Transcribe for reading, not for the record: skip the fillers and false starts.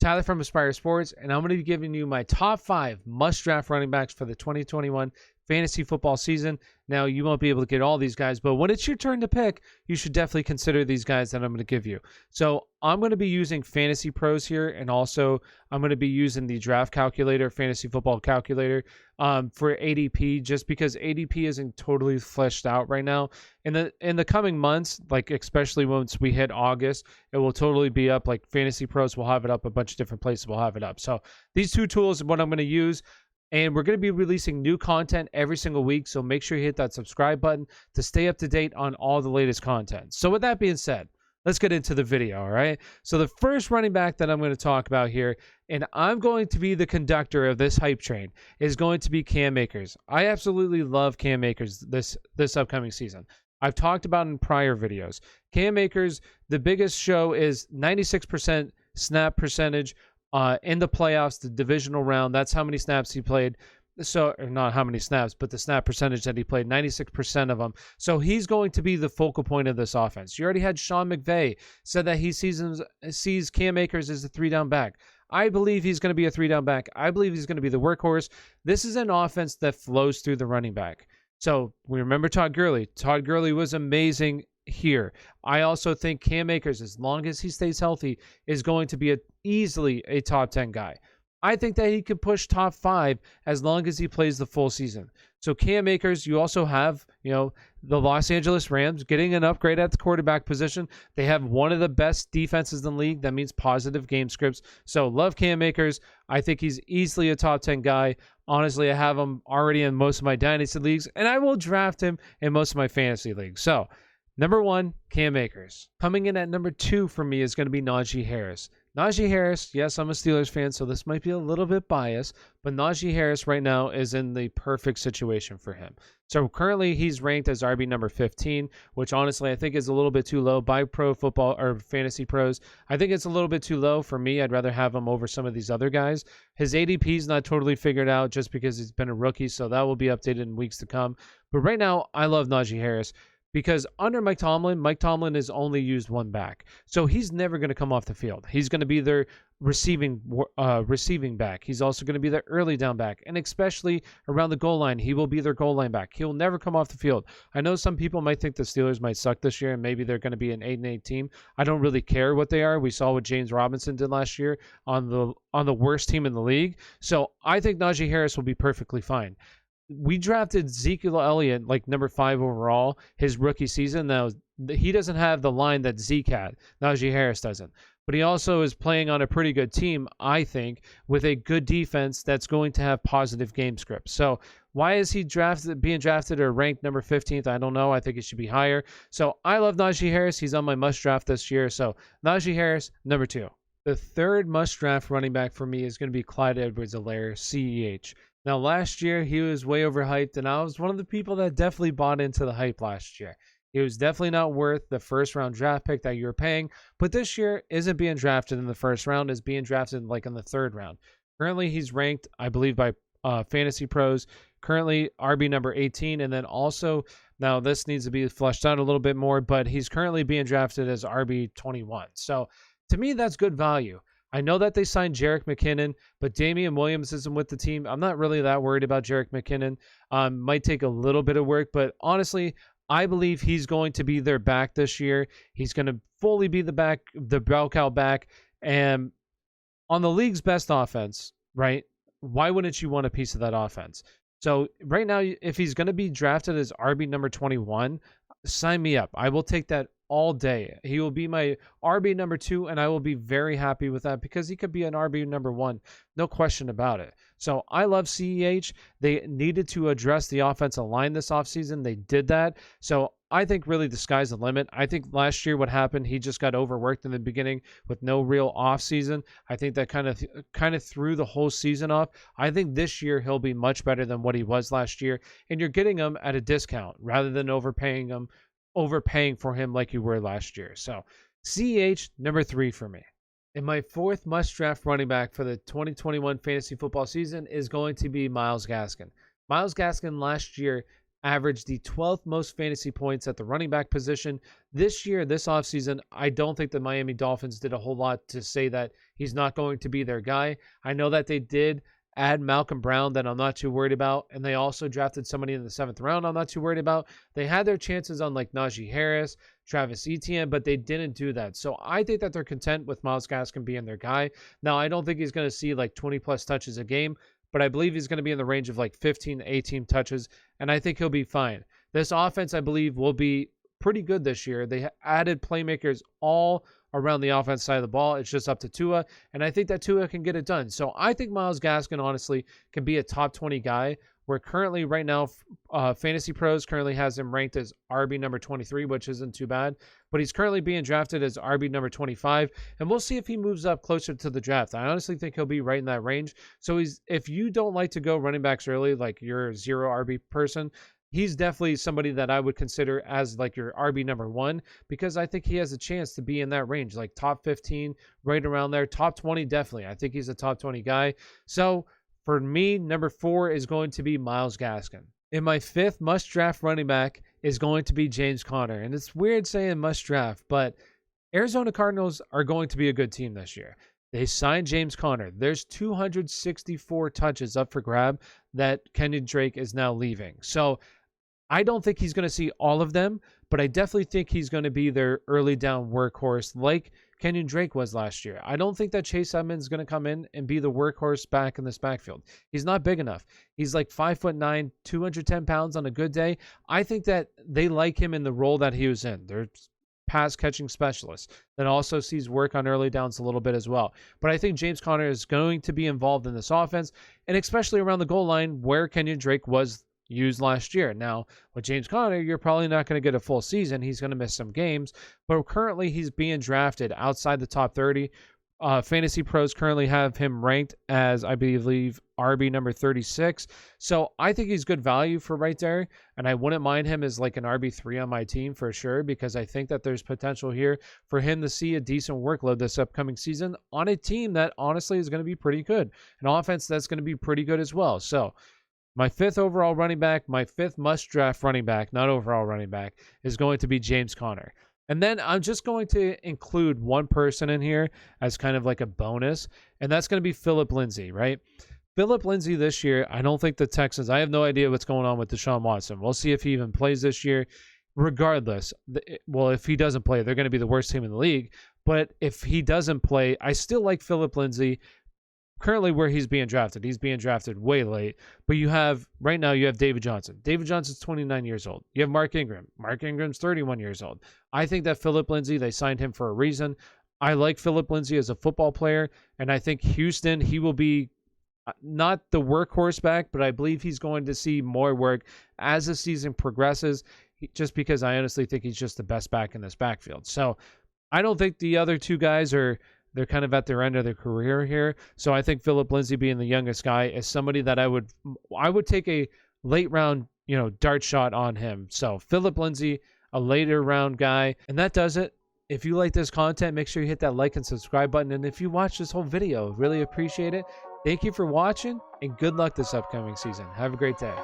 Tyler from Aspire Sports, and I'm going to be giving you my top 5 must-draft running backs for the 2021 fantasy football season. Now, you won't be able to get all these guys, but when it's your turn to pick, you should definitely consider these guys that I'm going to give you. So I'm going to be using Fantasy Pros here, and also I'm going to be using the draft calculator, fantasy football calculator, for ADP, just because ADP isn't totally fleshed out right now. In the coming months, like especially once we hit August, it will totally be up. Like Fantasy Pros will have it up, a bunch of different places will have it up. So these two tools are what I'm going to use. And we're going to be releasing new content every single week, so make sure you hit that subscribe button to stay up to date on all the latest content. So with that being said, let's get into the video, all right? So the first running back that I'm going to talk about here, and I'm going to be the conductor of this hype train, is going to be Cam Akers. I absolutely love Cam Akers this upcoming season. I've talked about in prior videos. Cam Akers, the biggest show is 96% snap percentage in the playoffs, the divisional round. That's how many snaps he played. So, or not how many snaps, but the snap percentage that he played, 96% of them. So he's going to be the focal point of this offense. You already had Sean McVay said that he sees Cam Akers as a 3-down back. I believe he's going to be a 3-down back. I believe he's going to be the workhorse. This is an offense that flows through the running back. So we remember Todd Gurley. Todd Gurley was amazing here. I also think Cam Akers, as long as he stays healthy, is going to be easily a top 10 guy. I think that he could push top 5 as long as he plays the full season. So Cam Akers, you also have, the Los Angeles Rams getting an upgrade at the quarterback position. They have one of the best defenses in the league. That means positive game scripts. So love Cam Akers. I think he's easily a top 10 guy. Honestly, I have him already in most of my dynasty leagues, and I will draft him in most of my fantasy leagues. So number 1, Cam Akers. Coming in at number 2 for me is going to be Najee Harris. Najee Harris, yes, I'm a Steelers fan, so this might be a little bit biased, but Najee Harris right now is in the perfect situation for him. So currently he's ranked as RB number 15, which honestly I think is a little bit too low by Pro Football or Fantasy Pros. I think it's a little bit too low for me. I'd rather have him over some of these other guys. His ADP is not totally figured out just because he's been a rookie, so that will be updated in weeks to come. But right now, I love Najee Harris, because under Mike Tomlin has only used one back. So he's never going to come off the field. He's going to be their receiving back. He's also going to be their early down back. And especially around the goal line, he will be their goal line back. He'll never come off the field. I know some people might think the Steelers might suck this year and maybe they're going to be an 8-8 team. I don't really care what they are. We saw what James Robinson did last year on the worst team in the league. So I think Najee Harris will be perfectly fine. We drafted Ezekiel Elliott like number 5 overall his rookie season. Now, he doesn't have the line that Zeke had. Najee Harris doesn't. But he also is playing on a pretty good team, I think, with a good defense that's going to have positive game scripts. So why is he being drafted or ranked number 15th? I don't know. I think it should be higher. So I love Najee Harris. He's on my must draft this year. So Najee Harris, number 2. The third must draft running back for me is going to be Clyde Edwards-Helaire, CEH. Now, last year, he was way overhyped, and I was one of the people that definitely bought into the hype last year. He was definitely not worth the first-round draft pick that you were paying, but this year isn't being drafted in the first round, is being drafted like in the third round. Currently, he's ranked, I believe, by Fantasy Pros, currently RB number 18, and then also, now this needs to be fleshed out a little bit more, but he's currently being drafted as RB 21. So, to me, that's good value. I know that they signed Jerick McKinnon, but Damian Williams isn't with the team. I'm not really that worried about Jerick McKinnon. Might take a little bit of work, but honestly, I believe he's going to be their back this year. He's going to fully be the bell cow back. And on the league's best offense, right, why wouldn't you want a piece of that offense? So right now, if he's going to be drafted as RB number 21, sign me up. I will take that all day. He will be my RB number 2, and I will be very happy with that because he could be an RB number 1. No question about it. So I love CEH. They needed to address the offensive line this offseason. They did that. So I think really the sky's the limit. I think last year what happened, he just got overworked in the beginning with no real offseason. I think that kind of threw the whole season off. I think this year he'll be much better than what he was last year, and you're getting him at a discount rather than overpaying for him like you were last year. So CEH, number 3 for me. And my fourth must-draft running back for the 2021 fantasy football season is going to be Myles Gaskin. Myles Gaskin last year averaged the 12th most fantasy points at the running back position. This year, this offseason, I don't think the Miami Dolphins did a whole lot to say that he's not going to be their guy. I know that they did add Malcolm Brown that I'm not too worried about, and they also drafted somebody in the 7th round I'm not too worried about. They had their chances on like Najee Harris, Travis Etienne, but they didn't do that. So I think that they're content with Myles Gaskin being their guy. Now, I don't think he's going to see like 20 plus touches a game, but I believe he's going to be in the range of like 15 to 18 touches, and I think he'll be fine. This offense, I believe, will be pretty good this year. They added playmakers all around the offense side of the ball. It's just up to Tua, and I think that Tua can get it done. So I think Myles Gaskin, honestly, can be a top 20 guy. We're currently, right now, Fantasy Pros currently has him ranked as RB number 23, which isn't too bad. But he's currently being drafted as RB number 25, and we'll see if he moves up closer to the draft. I honestly think he'll be right in that range. So if you don't like to go running backs early, like you're a zero RB person, he's definitely somebody that I would consider as like your RB number 1, because I think he has a chance to be in that range, like top 15, right around there. Top 20, definitely. I think he's a top 20 guy. So for me, number 4 is going to be Myles Gaskin. In my 5th must-draft running back is going to be James Conner. And it's weird saying must-draft, but Arizona Cardinals are going to be a good team this year. They signed James Conner. There's 264 touches up for grab that Kenyon Drake is now leaving. So I don't think he's going to see all of them, but I definitely think he's going to be their early down workhorse like Kenyon Drake was last year. I don't think that Chase Edmonds is going to come in and be the workhorse back in this backfield. He's not big enough. He's like 5'9", 210 pounds on a good day. I think that they like him in the role that he was in. They're pass catching specialist that also sees work on early downs a little bit as well. But I think James Conner is going to be involved in this offense, and especially around the goal line where Kenyon Drake was used last year. Now, with James Conner, you're probably not going to get a full season. He's going to miss some games, but currently he's being drafted outside the top 30. Fantasy Pros currently have him ranked as, I believe, RB number 36. So I think he's good value for right there, and I wouldn't mind him as like an RB3 on my team for sure, because I think that there's potential here for him to see a decent workload this upcoming season on a team that honestly is going to be pretty good, an offense that's going to be pretty good as well. So my 5th overall running back, my 5th must-draft running back, not overall running back, is going to be James Conner. And then I'm just going to include one person in here as kind of like a bonus, and that's going to be Phillip Lindsay, right? Phillip Lindsay this year, I don't think the Texans, I have no idea what's going on with Deshaun Watson. We'll see if he even plays this year. Regardless, well, if he doesn't play, they're going to be the worst team in the league. But if he doesn't play, I still like Phillip Lindsay. Currently where he's being drafted way late. But right now you have David Johnson. David Johnson's 29 years old. You have Mark Ingram. Mark Ingram's 31 years old. I think that Phillip Lindsay, they signed him for a reason. I like Phillip Lindsay as a football player, and I think Houston, he will be not the workhorse back, but I believe he's going to see more work as the season progresses, just because I honestly think he's just the best back in this backfield. So I don't think the other two guys they're kind of at their end of their career here. So I think Phillip Lindsay, being the youngest guy, is somebody that I would take a late round, dart shot on him. So Phillip Lindsay, a later round guy. And that does it. If you like this content, make sure you hit that like and subscribe button. And if you watch this whole video, really appreciate it. Thank you for watching, and good luck this upcoming season. Have a great day.